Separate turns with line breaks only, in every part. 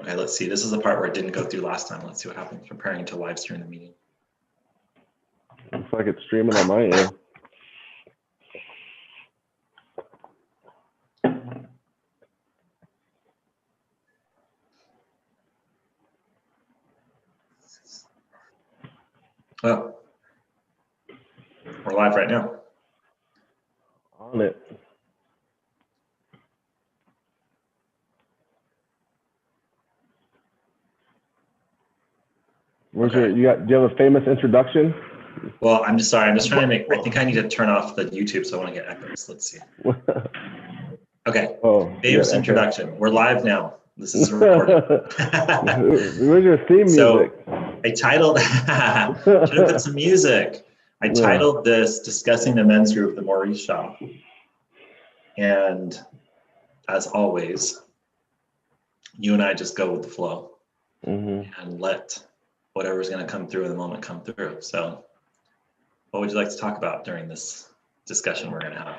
Okay, let's see. This is the part where it didn't go through last time. Let's see what happens. Preparing to live stream the meeting.
Looks like it's streaming on my end.
Well, we're live right now.
On it. Where's
Okay.
do you have a famous introduction?
Well, I'm just sorry. I'm just trying to make, I think I need to turn off the YouTube so I want to get echoes. Let's see. Okay. Famous introduction. We're live now. This is a recording.
Where's your theme music?
I titled, should have put some music. I titled this Discussing the Men's Group, the Maurice Shop. And as always, you and I just go with the flow and let whatever's going to come through in the moment come through. So what would you like to talk about during this discussion we're going to have?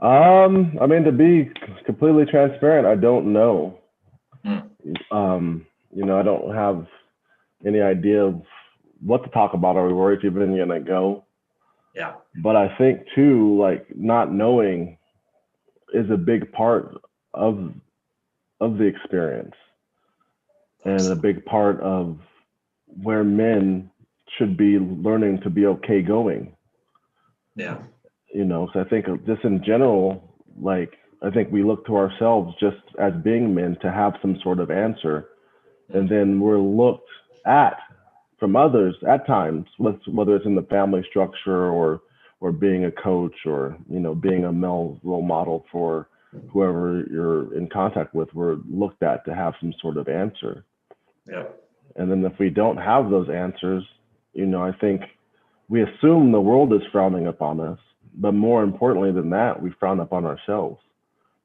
I mean, to be completely transparent, I don't know. You know, I don't have any idea of what to talk about or where it's even going to go.
Yeah.
But I think too, like, not knowing is a big part of the experience and a big part of where men should be learning to be okay going.
Yeah.
You know, so I think just in general, like, I think we look to ourselves just as being men to have some sort of answer. And then we're looked at from others at times, whether it's in the family structure or being a coach or, you know, being a male role model for whoever you're in contact with, we're looked at to have some sort of answer.
Yeah.
And then if we don't have those answers, you know, I think we assume the world is frowning upon us, but more importantly than that, we frown upon ourselves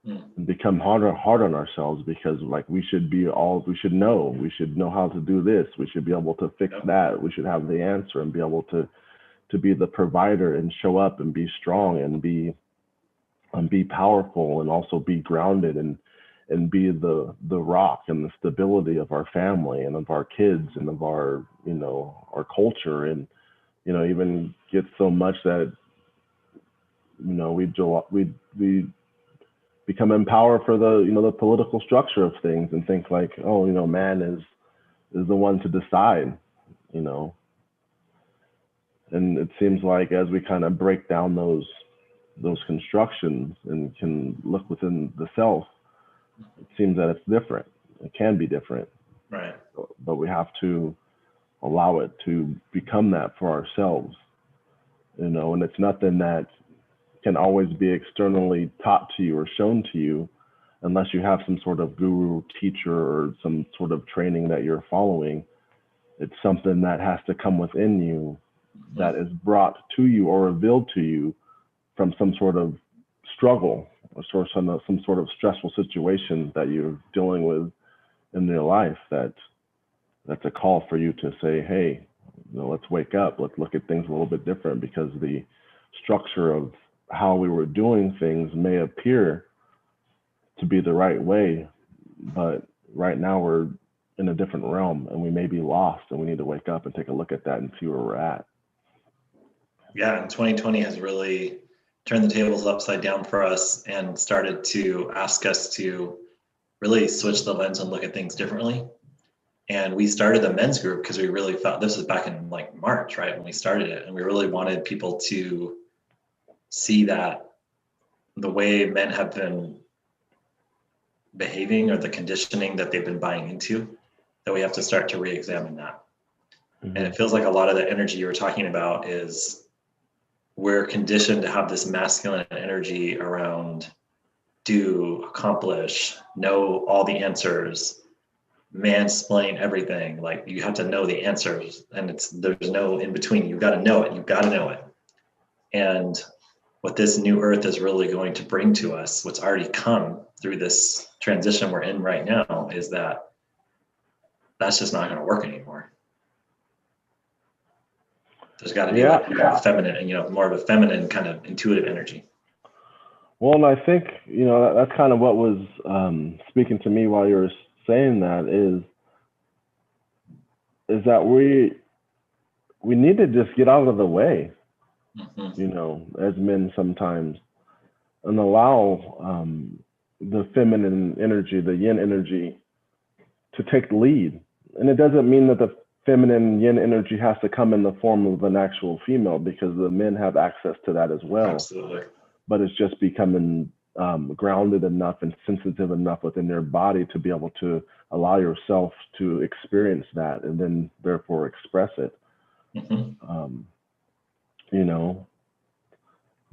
and become hard on ourselves because, like, we should know how to do this. We should be able to fix that. We should have the answer and be able to be the provider and show up and be strong and be powerful and also be grounded and be the rock and the stability of our family and of our kids and of our, you know, our culture, and, you know, even get so much that, you know, we become empowered for the, you know, the political structure of things and think like, oh, you know, man is the one to decide, you know. And it seems like as we kind of break down those constructions and can look within the self, it seems that it's different. It can be different.
Right.
But we have to allow it to become that for ourselves, you know, and it's nothing that can always be externally taught to you or shown to you unless you have some sort of guru teacher or some sort of training that you're following. It's something that has to come within you, that is brought to you or revealed to you from some sort of struggle or some sort of stressful situation that you're dealing with in your life. That's a call for you to say, hey, you know, let's wake up. Let's look at things a little bit different, because the structure of how we were doing things may appear to be the right way, but right now we're in a different realm and we may be lost, and we need to wake up and take a look at that and see where we're at.
Yeah, and 2020 has really turned the tables upside down for us and started to ask us to really switch the lens and look at things differently. And we started the men's group because we really felt, this was back in like March, right, when we started it, and we really wanted people to see that the way men have been behaving or the conditioning that they've been buying into, that we have to start to re-examine that. And it feels like a lot of the energy you were talking about is we're conditioned to have this masculine energy around do, accomplish, know all the answers, mansplain everything. Like, you have to know the answers, and there's no in between. You've got to know it. You've got to know it. And what this new earth is really going to bring to us, what's already come through this transition we're in right now, is that that's just not going to work anymore. There's got to be like a feminine, you know, more of a feminine kind of intuitive energy.
Well, and I think, you know, that's kind of what was speaking to me while you were saying that is that we need to just get out of the way, you know, as men sometimes, and allow the feminine energy, the yin energy, to take the lead. And it doesn't mean that the feminine yin energy has to come in the form of an actual female, because the men have access to that as well.
Absolutely.
But it's just becoming grounded enough and sensitive enough within their body to be able to allow yourself to experience that and then therefore express it. You know,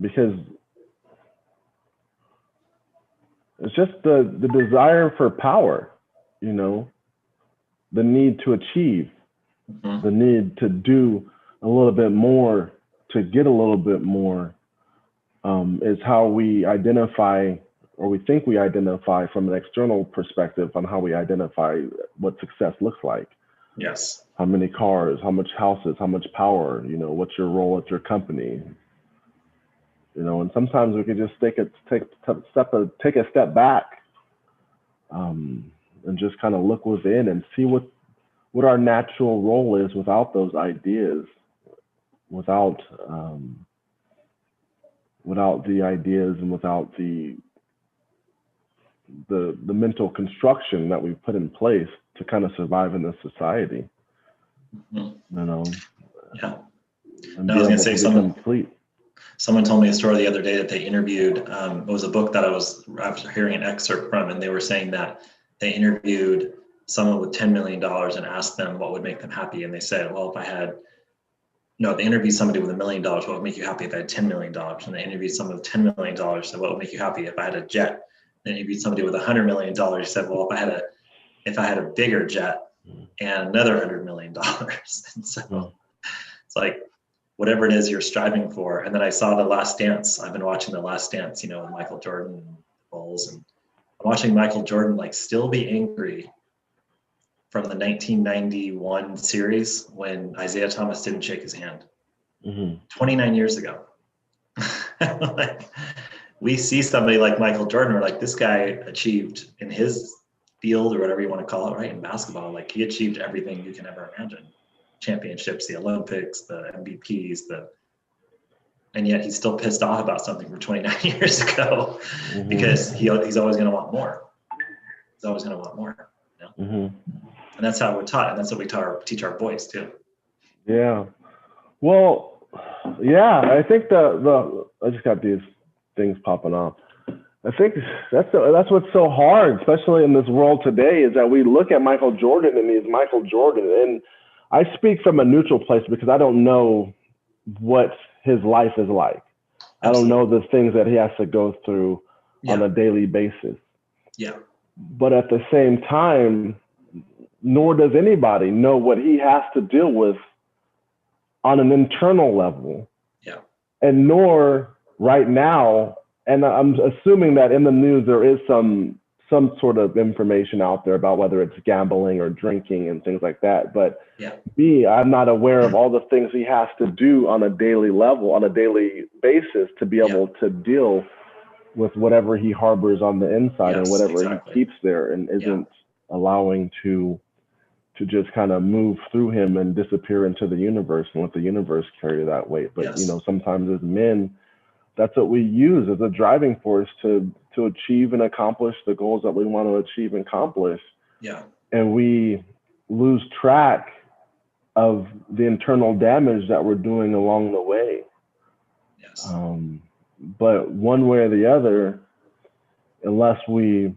because it's just the desire for power, you know, the need to achieve, the need to do a little bit more, to get a little bit more, is how we identify, or we think we identify from an external perspective on how we identify what success looks like.
Yes.
How many cars, how much houses, how much power, you know, what's your role at your company? You know, and sometimes we can just take a step back, and just kind of look within and see what our natural role is without those ideas, without the ideas and without the mental construction that we've put in place to kind of survive in this society. You know.
Yeah.
And I was going to say
someone told me a story the other day that they interviewed. It was a book that I was hearing an excerpt from, and they were saying that they interviewed someone with $10 million and asked them what would make them happy. And they said, well, they interviewed somebody with $1 million. What would make you happy if I had $10 million? And they interviewed someone with $10 million. Said, what would make you happy if I had a jet? Then interviewed somebody with $100 million. Said, well, if I had a bigger jet and another $100 million. And so it's like, whatever it is you're striving for. And then I saw The Last Dance. I've been watching The Last Dance, you know, with Michael Jordan and the Bulls. And I'm watching Michael Jordan like still be angry from the 1991 series when Isaiah Thomas didn't shake his hand. 29 years ago. Like, we see somebody like Michael Jordan, we're like, this guy achieved in his field, or whatever you want to call it, right? In basketball, like he achieved everything you can ever imagine. Championships, the Olympics, the MVPs, and yet he's still pissed off about something from 29 years ago, because he's always going to want more. He's always going to want more. You know? And that's how we're taught, and that's what we teach our boys too.
Yeah. Well, yeah, I think I just got these things popping off. I think that's what's so hard, especially in this world today, is that we look at Michael Jordan and he's Michael Jordan. And I speak from a neutral place because I don't know what his life is like. Absolutely. I don't know the things that he has to go through on a daily basis. Yeah. But at the same time, nor does anybody know what he has to deal with on an internal level. Yeah. And nor right now, and I'm assuming that in the news there is some sort of information out there about whether it's gambling or drinking and things like that. But I'm not aware of all the things he has to do on a daily level, on a daily basis, to be able to deal with whatever he harbors on the inside and whatever he keeps there and isn't allowing to just kind of move through him and disappear into the universe and let the universe carry that weight. But, you know, sometimes as men, that's what we use as a driving force to achieve and accomplish the goals that we want to achieve and accomplish. Yeah. And we lose track of the internal damage that we're doing along the way. Yes. But one way or the other, unless we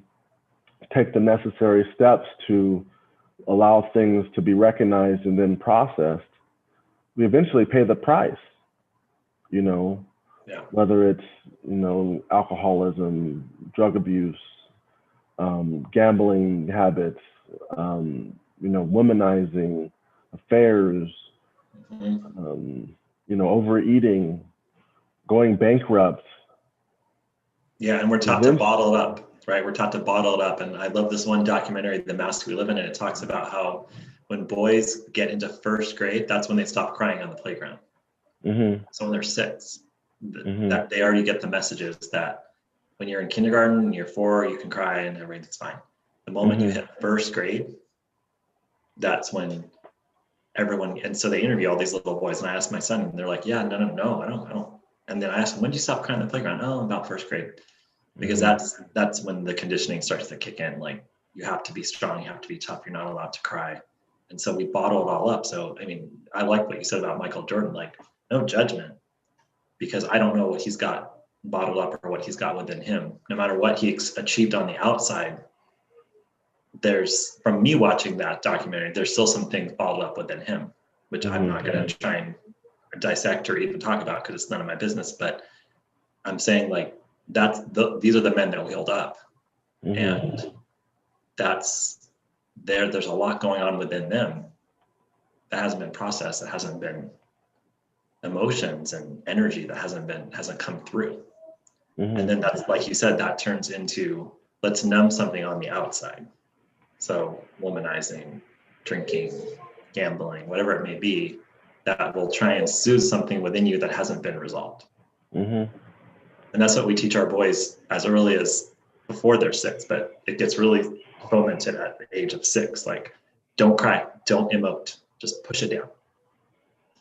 take the necessary steps to allow things to be recognized and then processed, we eventually pay the price, you know. Yeah. Whether it's, you know, alcoholism, drug abuse, gambling habits, you know, womanizing, affairs, you know, overeating, going bankrupt.
Yeah, and we're taught to bottle it up, right? We're taught to bottle it up. And I love this one documentary, The Mask We Live In, and it talks about how when boys get into first grade, that's when they stop crying on the playground. So when they're 6. That they already get the messages that when you're in kindergarten, you're 4, you can cry and everything's fine. The moment you hit first grade, that's when everyone, and so they interview all these little boys, and I asked my son, and they're like, yeah, no, I don't. And then I asked him, when did you stop crying on the playground? Oh, about first grade. Because that's when the conditioning starts to kick in. Like, you have to be strong, you have to be tough, you're not allowed to cry. And so we bottle it all up. So, I mean, I like what you said about Michael Jordan, like, no judgment, because I don't know what he's got bottled up or what he's got within him. No matter what he achieved on the outside, there's, from me watching that documentary, there's still some things bottled up within him, which I'm not going to try and dissect or even talk about because it's none of my business. But I'm saying, like, these are the men that wheeled up, and there's a lot going on within them that hasn't been processed, that hasn't been emotions and energy that hasn't come through. And then that's, like you said, that turns into, let's numb something on the outside. So womanizing, drinking, gambling, whatever it may be, that will try and soothe something within you that hasn't been resolved. And that's what we teach our boys as early as before they're 6, but it gets really fomented at the age of 6. Like, don't cry, don't emote, just push it down.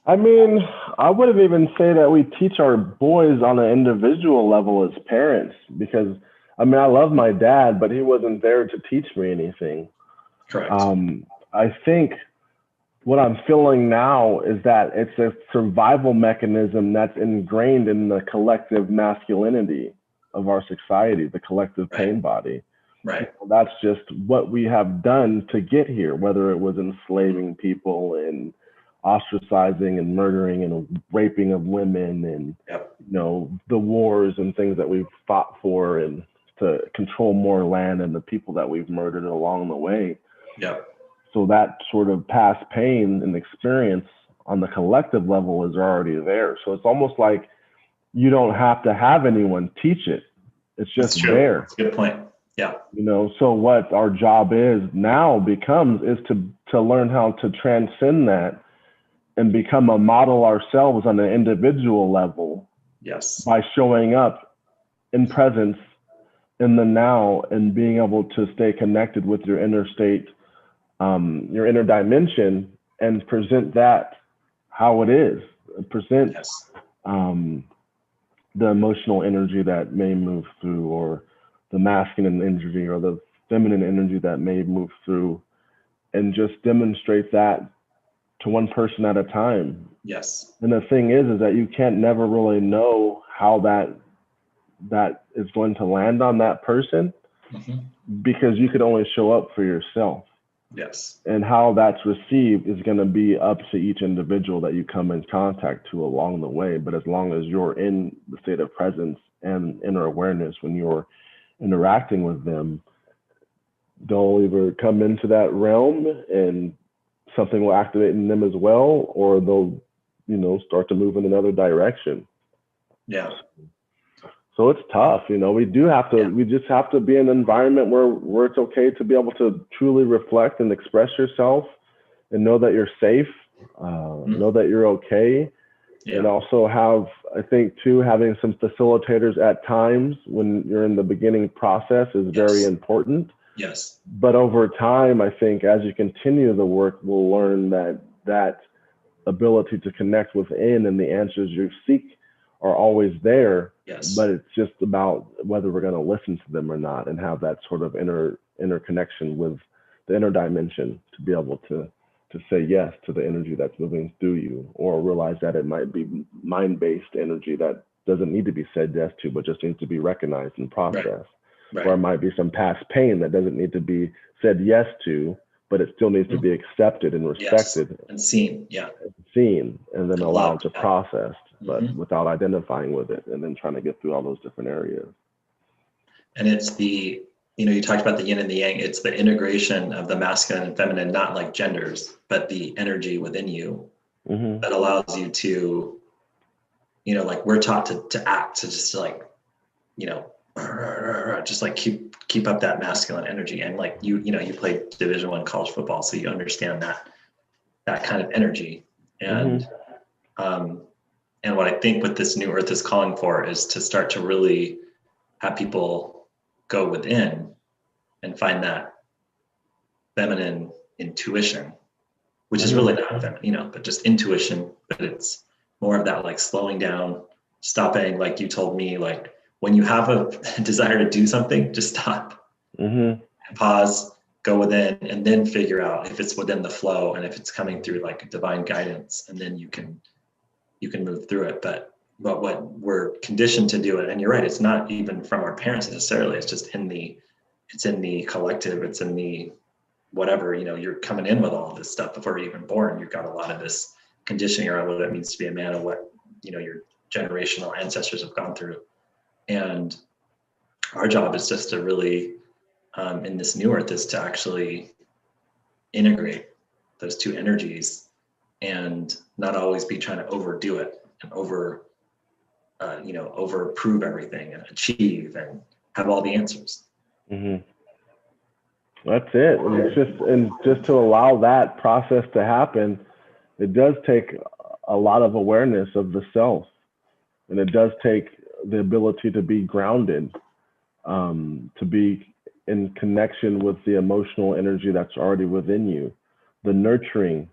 I mean, I wouldn't even say that we teach our boys on an individual level as parents, because, I mean, I love my dad, but he wasn't there to teach me anything.
Correct.
I think what I'm feeling now is that it's a survival mechanism that's ingrained in the collective masculinity of our society, the collective pain body.
Right.
That's just what we have done to get here, whether it was enslaving people and ostracizing and murdering and raping of women and the wars and things that we've fought for, and to control more land and the people that we've murdered along the way. So that sort of past pain and experience on the collective level is already there. So it's almost like you don't have to have anyone teach it. It's just there.
That's a good point. Yeah.
So what our job is to learn how to transcend that and become a model ourselves on an individual level.
Yes.
By showing up in presence in the now and being able to stay connected with your inner state, your inner dimension, and present that how it is. Present the emotional energy that may move through, or the masculine energy or the feminine energy that may move through, and just demonstrate that to one person at a time.
Yes.
And the thing is that you can't never really know how that is going to land on that person, because you could only show up for yourself.
Yes. And
how that's received is going to be up to each individual that you come in contact to along the way. But as long as you're in the state of presence and inner awareness when you're interacting with them, they'll either come into that realm and something will activate in them as well, or they'll, start to move in another direction.
Yeah.
So it's tough, we just have to be in an environment where it's okay to be able to truly reflect and express yourself and know that you're safe, know that you're okay. And also I think too, having some facilitators at times when you're in the beginning process is very important.
Yes.
But over time, I think as you continue the work, we'll learn that ability to connect within and the answers you seek are always there.
Yes.
But it's just about whether we're going to listen to them or not, and have that sort of inner connection with the inner dimension to be able to say yes to the energy that's moving through you, or realize that it might be mind-based energy that doesn't need to be said yes to, but just needs to be recognized and processed. Right. Or it might be some past pain that doesn't need to be said yes to, but it still needs to be accepted and respected.
And seen.
Seen, and then allowed to process, but without identifying with it, and then trying to get through all those different areas.
And it's you talked about the yin and the yang. It's the integration of the masculine and feminine, not like genders, but the energy within you that allows you to, like we're taught to act, to just like, just like keep up that masculine energy. And like you played Division I college football, so you understand that kind of energy. And and what I think what this new earth is calling for is to start to really have people go within and find that feminine intuition, which is really not feminine, but just intuition. But it's more of that like slowing down, stopping, like you told me, like when you have a desire to do something, just stop, pause, go within, and then figure out if it's within the flow and if it's coming through like divine guidance, and then you can move through it. But what we're conditioned to do it, and you're right, it's not even from our parents necessarily. It's just in the collective. It's in the whatever, you're coming in with all of this stuff before you're even born. You've got a lot of this conditioning around what it means to be a man and what, your generational ancestors have gone through. And our job is just to really, in this new earth, is to actually integrate those two energies and not always be trying to overdo it and over prove everything and achieve and have all the answers.
That's it. And just to allow that process to happen, it does take a lot of awareness of the self, and it does take the ability to be grounded, to be in connection with the emotional energy that's already within you, the nurturing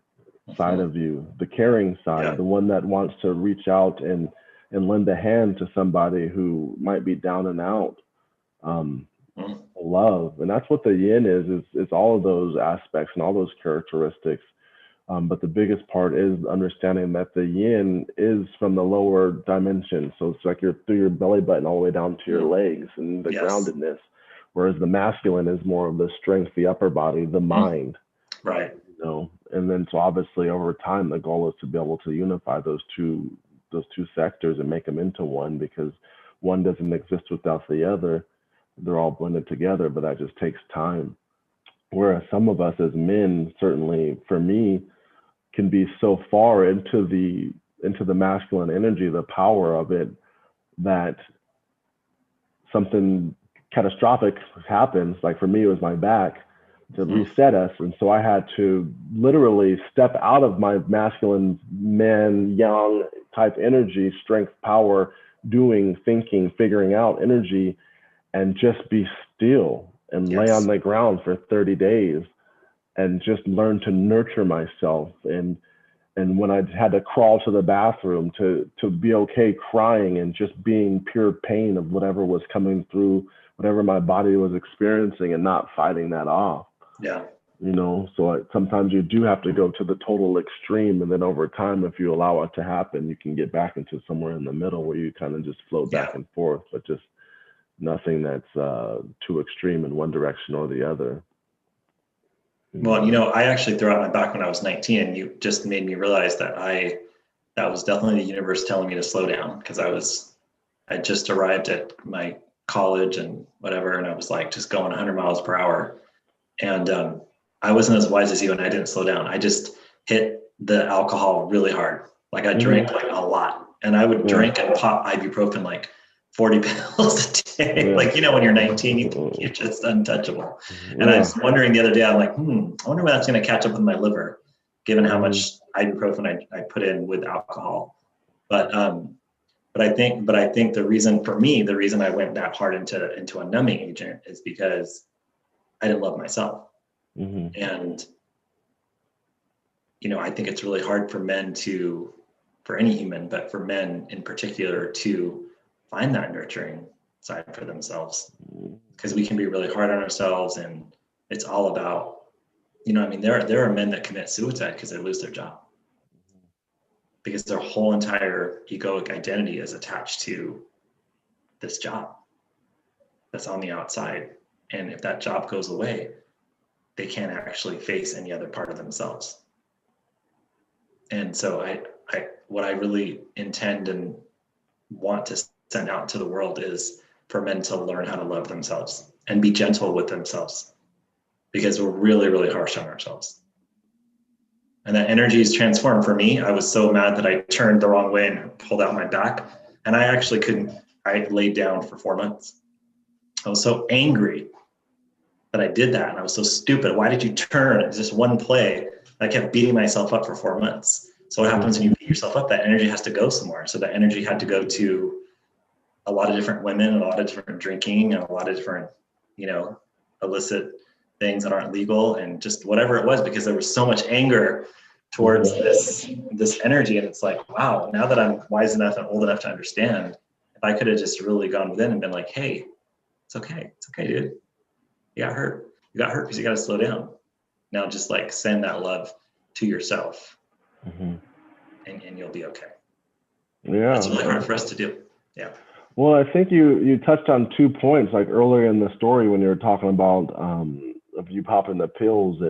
side of you, the caring side, the one that wants to reach out and lend a hand to somebody who might be down and out. Love. And that's what the yin is all of those aspects and all those characteristics. But the biggest part is understanding that the yin is from the lower dimension. So it's like you're through your belly button all the way down to your legs and the groundedness. Whereas the masculine is more of the strength, the upper body, the mind.
Right.
And then so obviously over time, the goal is to be able to unify those two sectors and make them into one, because one doesn't exist without the other. They're all blended together, but that just takes time. Whereas some of us as men, certainly for me, can be so far into the masculine energy, the power of it, that something catastrophic happens. Like for me, it was my back to reset us. And so I had to literally step out of my masculine man, yang type energy, strength, power, doing, thinking, figuring out energy, and just be still and lay on the ground for 30 days and just learn to nurture myself. And when I had to crawl to the bathroom to be okay crying and just being pure pain of whatever was coming through, whatever my body was experiencing, and not fighting that off. So sometimes you do have to go to the total extreme, and then over time, if you allow it to happen, you can get back into somewhere in the middle where you kind of just float back and forth, but just nothing that's too extreme in one direction or the other.
Well, I actually threw out my back when I was 19, and you just made me realize that that was definitely the universe telling me to slow down, because I just arrived at my college and whatever, and I was like just going 100 miles per hour. And I wasn't as wise as you, and I didn't slow down. I just hit the alcohol really hard. Like I drank like a lot, and I would drink and pop ibuprofen like 40 pills a day. Like, when you're 19, you think you're just untouchable. And I was wondering the other day, I'm like, I wonder when that's going to catch up with my liver, given how much ibuprofen I put in with alcohol. But I think the reason I went that hard into a numbing agent is because I didn't love myself. And, I think it's really hard for men for any human, but for men in particular, to find that nurturing side for themselves, because we can be really hard on ourselves, and it's all about, there are men that commit suicide because they lose their job, because their whole entire egoic identity is attached to this job that's on the outside. And if that job goes away, they can't actually face any other part of themselves. And so what I really intend and want to send out to the world is for men to learn how to love themselves and be gentle with themselves, because we're really, really harsh on ourselves. And that energy is transformed. For me, I was so mad that I turned the wrong way and pulled out my back, and I actually I laid down for 4 months. I was so angry that I did that, and I was so stupid. Why did you turn? It's just one play. I kept beating myself up for 4 months. So what happens when you beat yourself up? That energy has to go somewhere. So that energy had to go to a lot of different women, and a lot of different drinking, and a lot of different, illicit things that aren't legal and just whatever it was, because there was so much anger towards this energy. And it's like, wow, now that I'm wise enough and old enough to understand, if I could have just really gone within and been like, hey, it's okay, dude. You got hurt because you got to slow down. Now just like send that love to yourself, and you'll be okay.
Yeah,
that's really hard for us to do. Yeah.
Well, I think you touched on 2 points, like earlier in the story when you were talking about of you popping the pills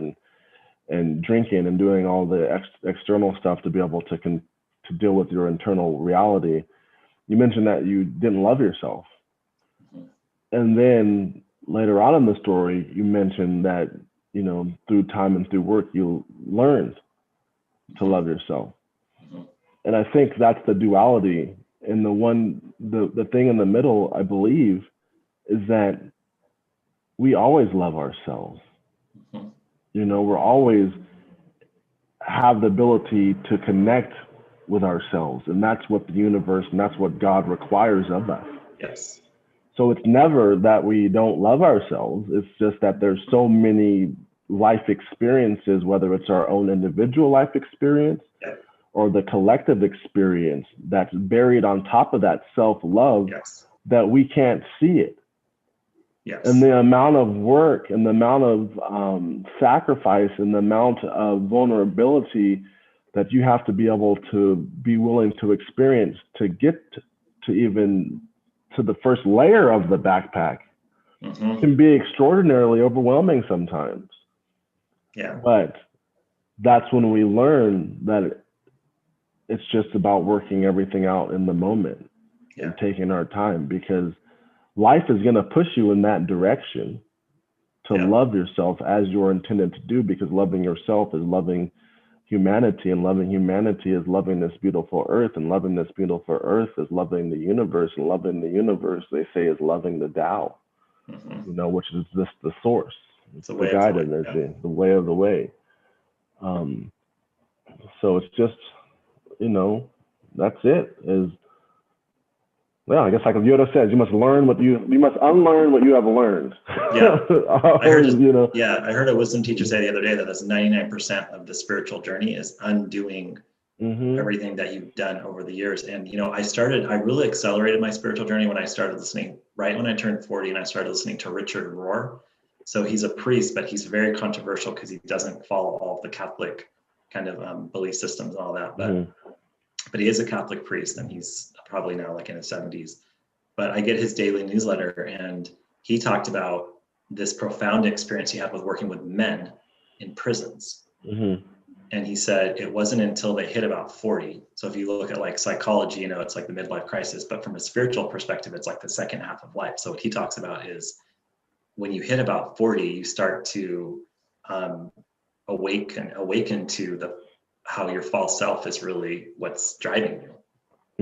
and drinking and doing all the external stuff to be able to deal with your internal reality. You mentioned that you didn't love yourself, and then later on in the story, you mentioned that through time and through work, you learned to love yourself. And I think that's the duality. And the thing in the middle, I believe, is that we always love ourselves. We're always have the ability to connect with ourselves. And that's what the universe and that's what God requires of us.
Yes.
So it's never that we don't love ourselves. It's just that there's so many life experiences, whether it's our own individual life experience or the collective experience that's buried on top of that self-love, that we can't see it.
Yes.
And the amount of work and the amount of sacrifice and the amount of vulnerability that you have to be able to be willing to experience to get to even to the first layer of the backpack can be extraordinarily overwhelming sometimes.
Yeah.
But that's when we learn that it's just about working everything out in the moment and taking our time, because life is going to push you in that direction to love yourself as you're intended to do, because loving yourself is loving humanity, and loving humanity is loving this beautiful earth, and loving this beautiful earth is loving the universe, and loving the universe, they say, is loving the Tao, which is just the source. It's the guide energy, the way of the way. So it's just, that's it. I guess like Yoda says, you must unlearn what you have learned.
Yeah. I heard a wisdom teacher say the other day that that's 99% of the spiritual journey is undoing everything that you've done over the years. And, I really accelerated my spiritual journey when I started listening, right when I turned 40, and I started listening to Richard Rohr. So he's a priest, but he's very controversial because he doesn't follow all of the Catholic kind of belief systems and all that. But he is a Catholic priest, and he's probably now like in his 70s. But I get his daily newsletter, and he talked about this profound experience he had with working with men in prisons. And he said it wasn't until they hit about 40. So if you look at like psychology, it's like the midlife crisis, but from a spiritual perspective, it's like the second half of life. So what he talks about is when you hit about 40, you start to awaken to how your false self is really what's driving you.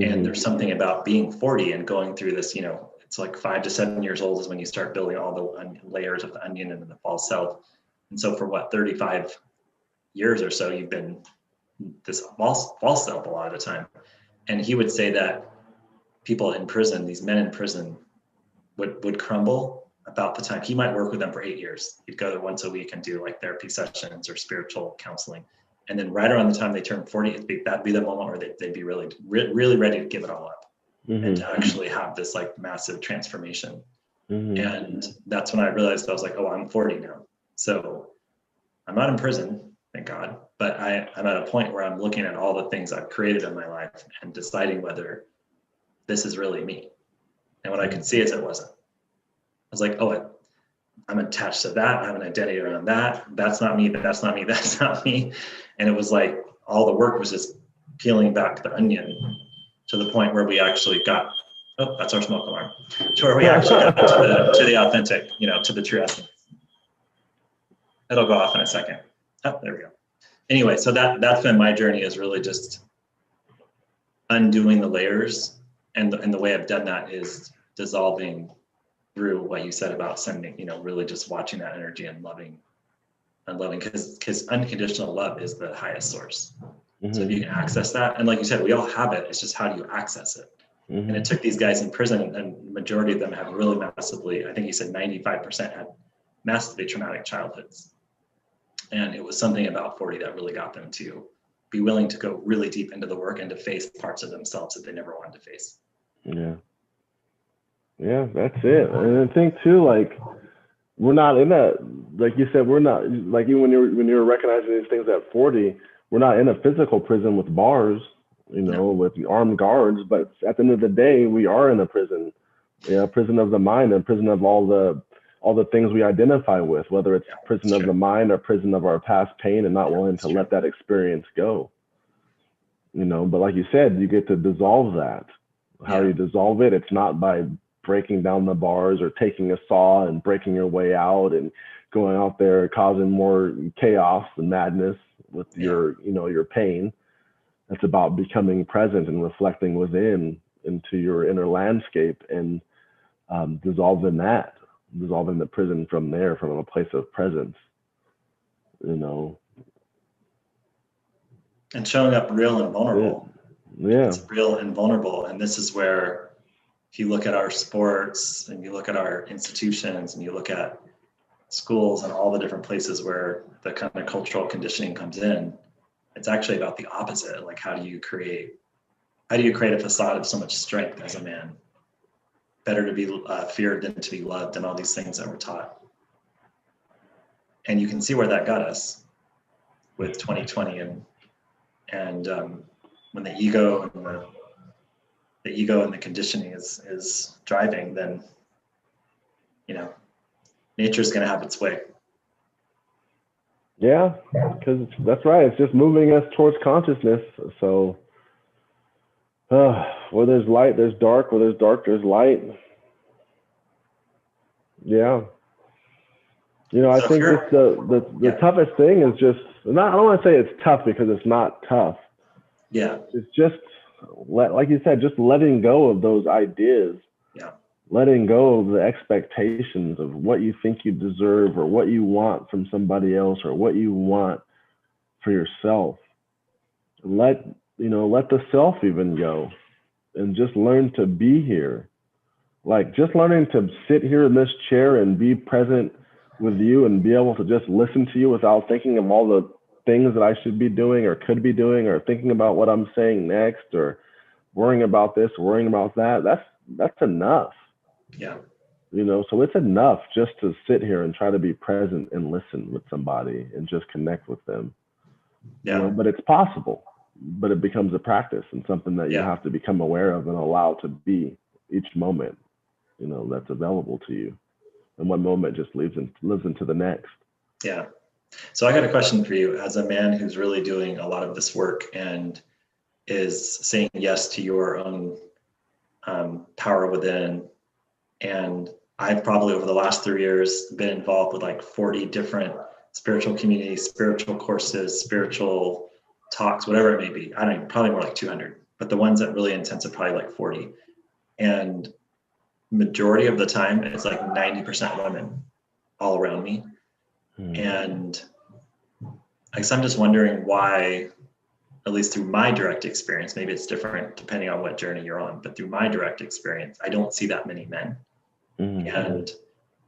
And there's something about being 40 and going through this, it's like 5 to 7 years old is when you start building all the layers of the onion and the false self. And so for 35 years or so, you've been this false self a lot of the time. And he would say that people in prison, these men in prison, would crumble about the time. He might work with them for 8 years. He'd go there once a week and do like therapy sessions or spiritual counseling. And then right around the time they turn 40, that'd be the moment where they'd be really, really ready to give it all up and to actually have this like massive transformation. And that's when I realized, I was like, oh, I'm 40 now. So I'm not in prison, thank God, but I'm at a point where I'm looking at all the things I've created in my life and deciding whether this is really me. And what I could see is it wasn't. I was like, oh, I'm attached to that. I have an identity around that. That's not me, that's not me, that's not me. And it was like all the work was just peeling back the onion to the point where we actually got, oh, that's our smoke alarm, to where we actually got to the authentic, to the true essence. It'll go off in a second. Oh, there we go. Anyway, so that's been my journey, is really just undoing the layers. And the way I've done that is dissolving through what you said about sending, really just watching that energy and loving, because unconditional love is the highest source. So if you can access that, and like you said, we all have it, it's just how do you access it? And it took these guys in prison, and the majority of them have really massively, I think you said 95% had massively traumatic childhoods. And it was something about 40 that really got them to be willing to go really deep into the work and to face parts of themselves that they never wanted to face.
Yeah. Yeah, that's it. And I think too, like, we're not in that, like you said, we're not, like, you when you're recognizing these things at 40, we're not in a physical prison with bars, you know, with armed guards, but at the end of the day, we are in a prison, prison of the mind, and prison of all the things we identify with, whether it's prison of the mind or prison of our past pain, and not willing to let that experience go. You know, but like you said, you get to dissolve that. How you dissolve it, it's not by breaking down the bars or taking a saw and breaking your way out and going out there causing more chaos and madness with your, you know, your pain. It's about becoming present and reflecting within into your inner landscape and dissolving the prison from there, from a place of presence, you know.
And showing up real and vulnerable.
Yeah.
It's real and vulnerable. And this is where, if you look at our sports and you look at our institutions and you look at schools and all the different places where the kind of cultural conditioning comes in, it's actually about the opposite. Like, how do you create a facade of so much strength as a man? Better to be feared than to be loved, and all these things that we're taught. And you can see where that got us with 2020 and when the ego and the conditioning is driving, then, you know, nature's going to have its way.
Yeah, because that's right. It's just moving us towards consciousness. So where there's light, there's dark. Where there's dark, there's light. Yeah. You know, I think just the toughest thing is just, I don't want to say it's tough because it's not tough.
Yeah.
It's just, like you said, just letting go of those ideas.
Yeah. Letting
go of the expectations of what you think you deserve or what you want from somebody else or what you want for yourself. Let the self even go and just learn to be here. Like, just learning to sit here in this chair and be present with you and be able to just listen to you without thinking of all the things that I should be doing or could be doing or thinking about what I'm saying next or worrying about this, worrying about that. That's enough.
Yeah.
You know, so it's enough just to sit here and try to be present and listen with somebody and just connect with them.
Yeah.
You know, but it's possible, but it becomes a practice and something that you have to become aware of and allow to be each moment, you know, that's available to you. And one moment just lives into the next.
Yeah. So I got a question for you as a man who's really doing a lot of this work and is saying yes to your own power within. And I've probably over the last 3 years been involved with like 40 different spiritual communities, spiritual courses, spiritual talks, whatever it may be. I don't know, probably more like 200, but the ones that really intense are probably like 40. And majority of the time it's like 90% women all around me. And I guess I'm just wondering why, at least through my direct experience, maybe it's different depending on what journey you're on, but through my direct experience, I don't see that many men. And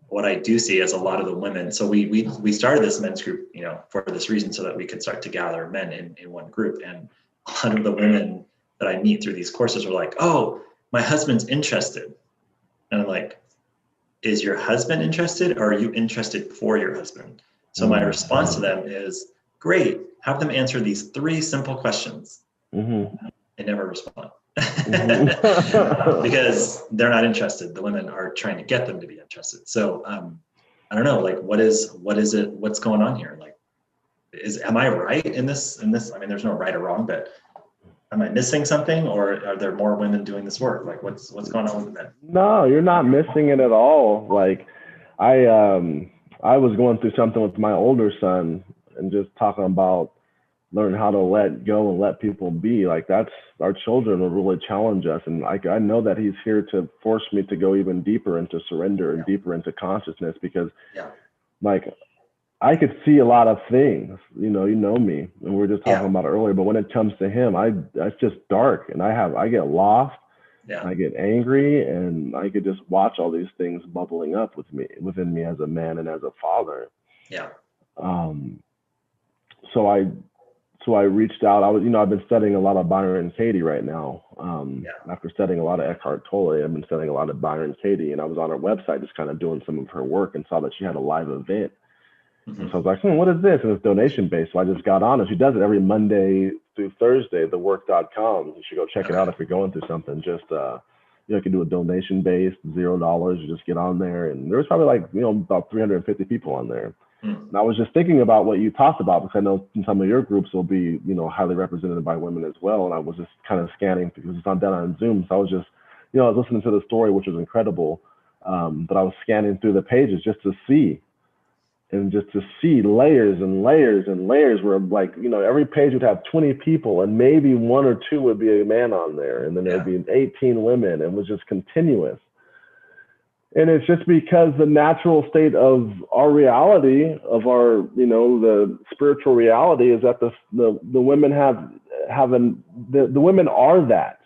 what I do see is a lot of the women. So we started this men's group, you know, for this reason, so that we could start to gather men in one group. And a lot of the women that I meet through these courses are like, oh, my husband's interested. And I'm like, is your husband interested, or are you interested for your husband? So my response to them is, great, have them answer these 3 simple questions. They never respond. Because they're not interested. The women are trying to get them to be interested. So I don't know, like, what is it, what's going on here? Like, am I right in this? I mean, there's no right or wrong, but am I missing something, or are there more women doing this work? Like, what's going on with the men?
No, you're not missing it at all. Like, I was going through something with my older son and just talking about learn how to let go and let people be. Like, that's, our children will really challenge us. And I know that he's here to force me to go even deeper into surrender and deeper into consciousness, because like, I could see a lot of things, you know me, and we were just talking about it earlier, but when it comes to him, it's just dark, and I get lost
Yeah.
I get angry, and I could just watch all these things bubbling up within me as a man and as a father.
Yeah.
Um, so I reached out. I've been studying a lot of Byron Katie right now. After studying a lot of Eckhart Tolle, I've been studying a lot of Byron Katie, and I was on her website just kind of doing some of her work and saw that she had a live event.
Mm-hmm.
And so I was like, what is this? And it's donation based. So I just got on it. She does it every Monday through Thursday, thework.com. You should go check it out if you're going through something. Just, you can do a donation based, $0. You just get on there. And there was probably about 350 people on there.
Mm.
And I was just thinking about what you talked about, because I know some of your groups will be, highly represented by women as well. And I was just kind of scanning because it's done on Zoom. So I was just, I was listening to the story, which was incredible. But I was scanning through the pages just to see layers and layers and layers where every page would have 20 people and maybe one or two would be a man on there. And then there would be 18 women, and it was just continuous. And it's just because the natural state of our reality, of our, the spiritual reality, is that the women the women are that.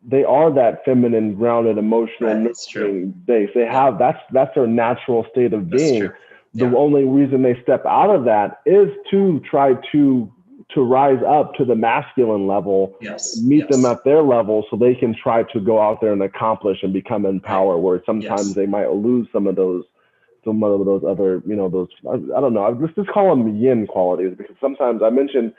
They are that feminine, grounded, emotional, nurturing base. They have that's their natural state of being. The only reason they step out of that is to try to rise up to the masculine level, meet them at their level, so they can try to go out there and accomplish and become in power. Where sometimes they might lose some of those other, those, I don't know. Let's just call them yin qualities, because sometimes I mentioned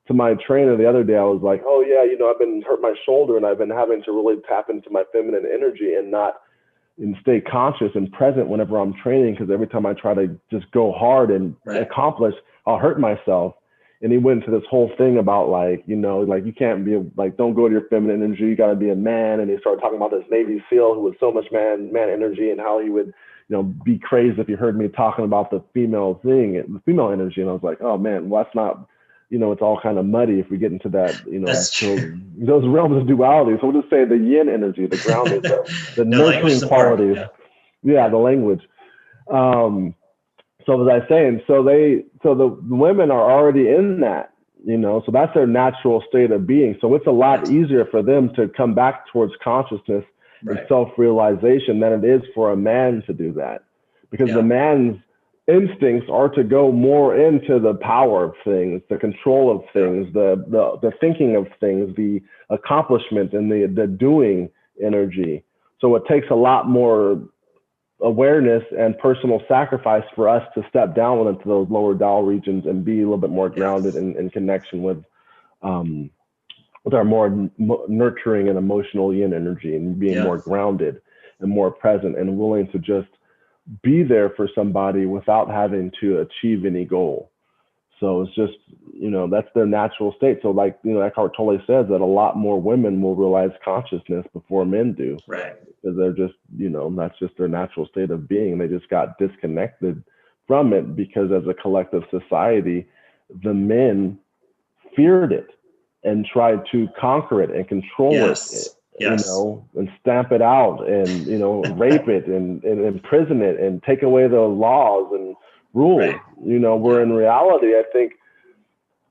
to my trainer the other day, I was like, oh yeah, I've been hurt my shoulder, and I've been having to really tap into my feminine energy and stay conscious and present whenever I'm training, because every time I try to just go hard and accomplish, I'll hurt myself. And he went into this whole thing about you can't be don't go to your feminine energy, you got to be a man. And he started talking about this Navy SEAL who was so much man energy, and how he would be crazed if he heard me talking about the female energy. And I was like, oh man, well, that's not, it's all kind of muddy if we get into that, those realms of duality. So we'll just say the yin energy, the grounded, the nurturing qualities. The language. So as I was saying, so the women are already in that, so that's their natural state of being. So it's a lot easier for them to come back towards consciousness and self-realization than it is for a man to do that, because the man's instincts are to go more into the power of things, the control of things, the thinking of things, the accomplishment, and the doing energy. So it takes a lot more awareness and personal sacrifice for us to step down into those lower Tao regions and be a little bit more grounded in connection with our more nurturing and emotional yin energy, and being more grounded and more present and willing to just be there for somebody without having to achieve any goal. So it's just, that's their natural state. So Eckhart Tolle says that a lot more women will realize consciousness before men do.
Right.
Because they're just, that's just their natural state of being. They just got disconnected from it because as a collective society, the men feared it and tried to conquer it and control it. And stamp it out and, rape it and imprison it and take away the laws and rules, where in reality, I think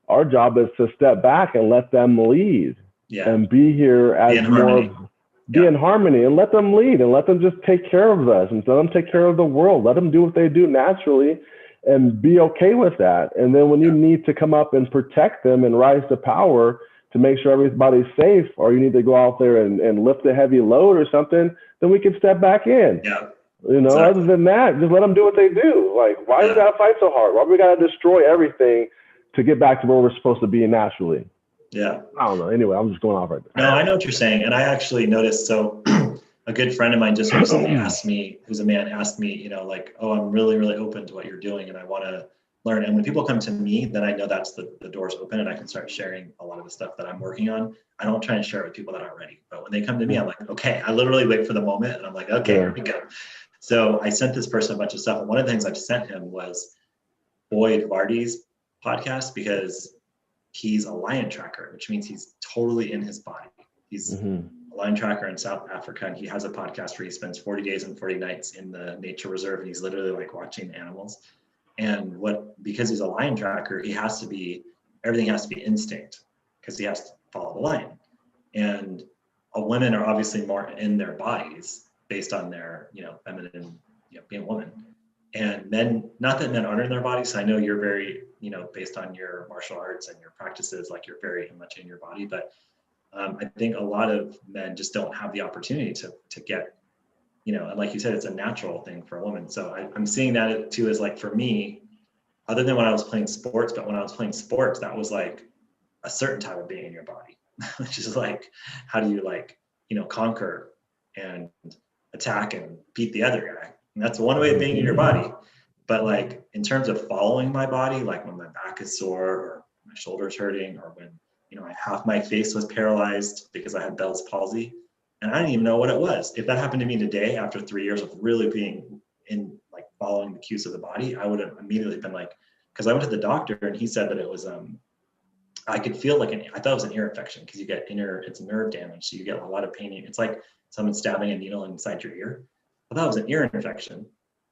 our job is to step back and let them lead and be here as be in harmony, and let them lead and let them just take care of us and let them take care of the world. Let them do what they do naturally and be okay with that. And then when you need to come up and protect them and rise to power to make sure everybody's safe, or you need to go out there and lift a heavy load or something, then we can step back in. Other than that, just let them do what they do. Why do we gotta fight so hard? Why do we gotta destroy everything to get back to where we're supposed to be naturally? I don't know. Anyway, I'm just going off right there.
No, I know what you're saying. And I actually noticed, so a good friend of mine just recently asked me, who's a man, asked me, oh, I'm really, really open to what you're doing and I want to learn. And when people come to me, then I know that's the door's open and I can start sharing a lot of the stuff that I'm working on. I don't try and share it with people that aren't ready. But when they come to me, I'm like, okay, I literally wait for the moment and I'm like, okay, here we go. So I sent this person a bunch of stuff. And one of the things I've sent him was Boyd Vardy's podcast, because he's a lion tracker, which means he's totally in his body. He's a lion tracker in South Africa, and he has a podcast where he spends 40 days and 40 nights in the nature reserve, and he's literally watching animals. And because he's a lion tracker, everything has to be instinct, because he has to follow the lion. And women are obviously more in their bodies based on their, feminine, being a woman. And men, not that men aren't in their bodies. I know you're very, based on your martial arts and your practices, like you're very much in your body. But I think a lot of men just don't have the opportunity to get, and like you said, it's a natural thing for a woman. So I'm seeing that too as like, for me, other than when I was playing sports, but when I was playing sports, that was like a certain type of being in your body, which is like, how do you like, conquer and attack and beat the other guy? And that's one way of being in your body. But like in terms of following my body, like when my back is sore or my shoulder's hurting, or when, half my face was paralyzed because I had Bell's palsy, and I didn't even know what it was. If that happened to me today, after 3 years of really being in like following the cues of the body, I would have immediately been like, because I went to the doctor and he said that it was, I could feel like I thought it was an ear infection, because you get it's nerve damage. So you get a lot of pain. It's like someone stabbing a needle inside your ear. I thought it was an ear infection.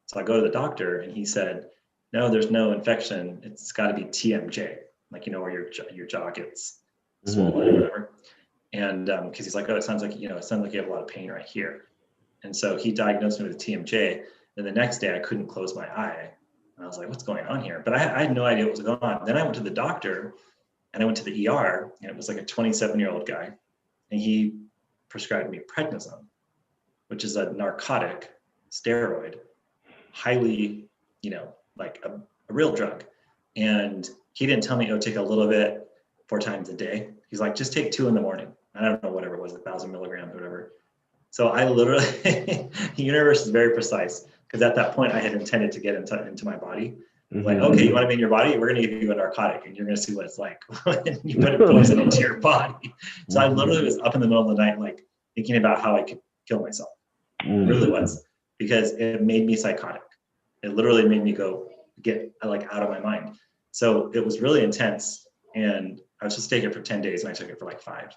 So I go to the doctor and he said, no, there's no infection. It's got to be TMJ, like, where your jaw gets swollen or whatever. And because he's like, oh, it sounds like you have a lot of pain right here. And so he diagnosed me with TMJ. And the next day I couldn't close my eye. And I was like, what's going on here? But I had no idea what was going on. Then I went to the doctor and I went to the ER, and it was like a 27-year-old guy. And he prescribed me prednisone, which is a narcotic steroid, highly, like a real drug. And he didn't tell me, oh, take a little bit 4 times a day. He's like, just take 2 in the morning. I don't know, whatever it was, 1,000 milligrams or whatever. So I literally, the universe is very precise, because at that point I had intended to get into my body. Like, okay, you want to be in your body? We're going to give you a narcotic and you're going to see what it's like when you put a poison into your body. So I literally was up in the middle of the night, like thinking about how I could kill myself. It really was, because it made me psychotic. It literally made me get like out of my mind. So it was really intense, and I was just taking it for 10 days and I took it for like 5.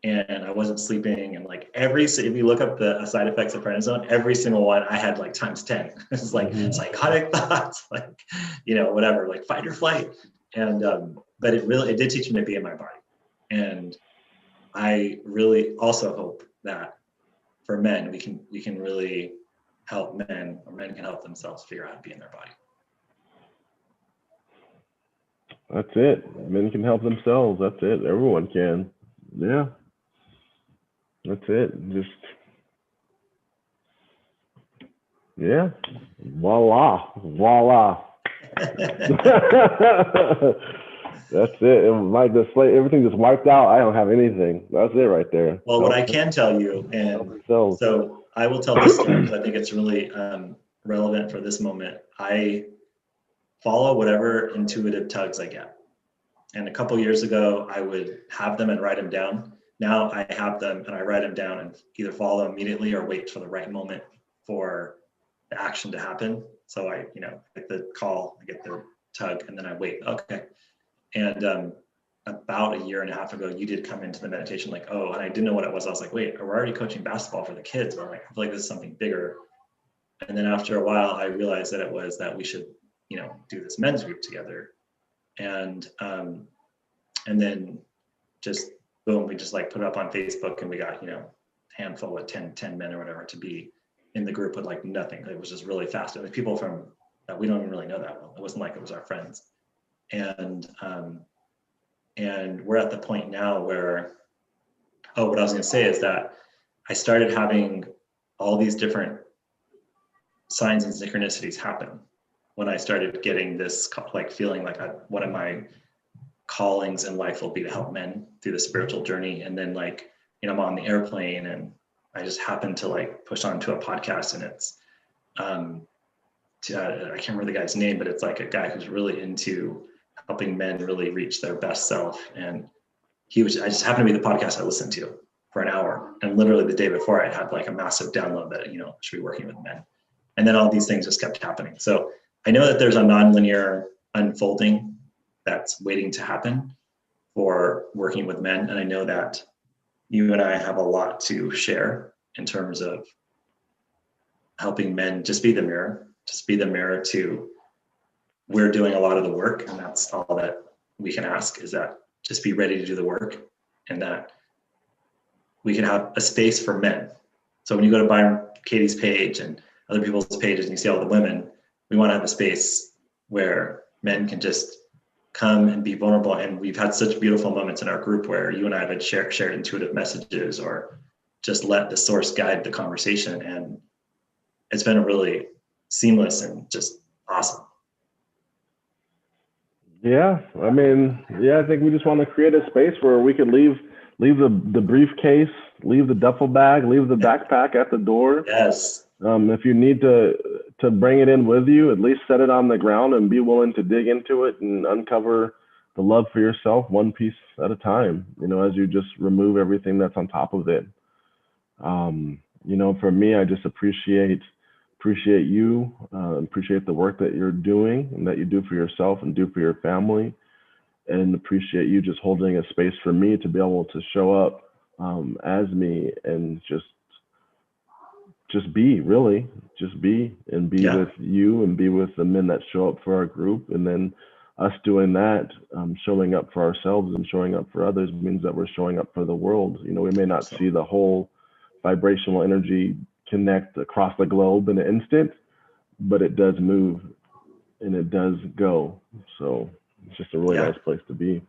And I wasn't sleeping, and like if you look up the side effects of prednisone, every single one I had like times 10. It's like psychotic thoughts, like, whatever, like fight or flight. And but it did teach me to be in my body. And I really also hope that for men, we can really help men, or men can help themselves figure out how to be in their body.
That's it. Men can help themselves. That's it. Everyone can. Yeah. That's it. Just, yeah. Voila. That's it. It might just everything just wiped out. I don't have anything. That's it right there.
Well, what I can tell you, and so I will tell this story because I think it's really relevant for this moment. I follow whatever intuitive tugs I get. And a couple years ago, I would have them and write them down. Now I have them and I write them down and either follow them immediately or wait for the right moment for the action to happen. So I, get the call, I get the tug, and then I wait. Okay. And about a year and a half ago, you did come into the meditation like, oh, and I didn't know what it was. I was like, wait, we're already coaching basketball for the kids. But I'm like, I feel like this is something bigger. And then after a while, I realized that it was that we should, do this men's group together. And then just boom, we just like put it up on Facebook, and we got, a handful of 10 men or whatever to be in the group with like nothing. It was just really fast. And people from that we don't even really know that well. It wasn't like it was our friends. And we're at the point now where, what I was going to say is that I started having all these different signs and synchronicities happen when I started getting this like feeling like one of my callings in life will be to help men through the spiritual journey. And then like, I'm on the airplane and I just happened to like push onto a podcast, and it's, I can't remember the guy's name, but it's like a guy who's really into helping men really reach their best self. And I just happened to be the podcast I listened to for an hour. And literally the day before I had like a massive download that, I should be working with men. And then all these things just kept happening. So I know that there's a nonlinear unfolding that's waiting to happen for working with men. And I know that you and I have a lot to share in terms of helping men just be the mirror to, we're doing a lot of the work. And that's all that we can ask, is that just be ready to do the work. And that we can have a space for men. So when you go to Byron Katie's page and other people's pages and you see all the women, we want to have a space where men can just come and be vulnerable. And we've had such beautiful moments in our group where you and I have shared intuitive messages or just let the source guide the conversation. And it's been really seamless and just awesome.
Yeah, I mean, I think we just want to create a space where we can leave the briefcase, leave the duffel bag, leave the backpack at the door.
Yes.
If you need to bring it in with you, at least set it on the ground and be willing to dig into it and uncover the love for yourself one piece at a time, as you just remove everything that's on top of it. For me, I just appreciate you, appreciate the work that you're doing and that you do for yourself and do for your family, and appreciate you just holding a space for me to be able to show up as me and just be, really just be, and be with you and be with the men that show up for our group. And then us doing that, showing up for ourselves and showing up for others means that we're showing up for the world. We may not see the whole vibrational energy connect across the globe in an instant, but it does move and it does go. So it's just a really nice place to be.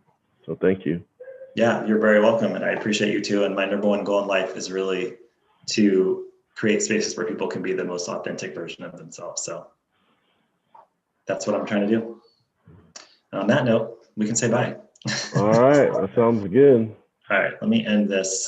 So thank you.
Yeah, you're very welcome. And I appreciate you too. And my number one goal in life is really to create spaces where people can be the most authentic version of themselves. So that's what I'm trying to do. And on that note, we can say bye.
All right, that sounds good.
All right, let me end this.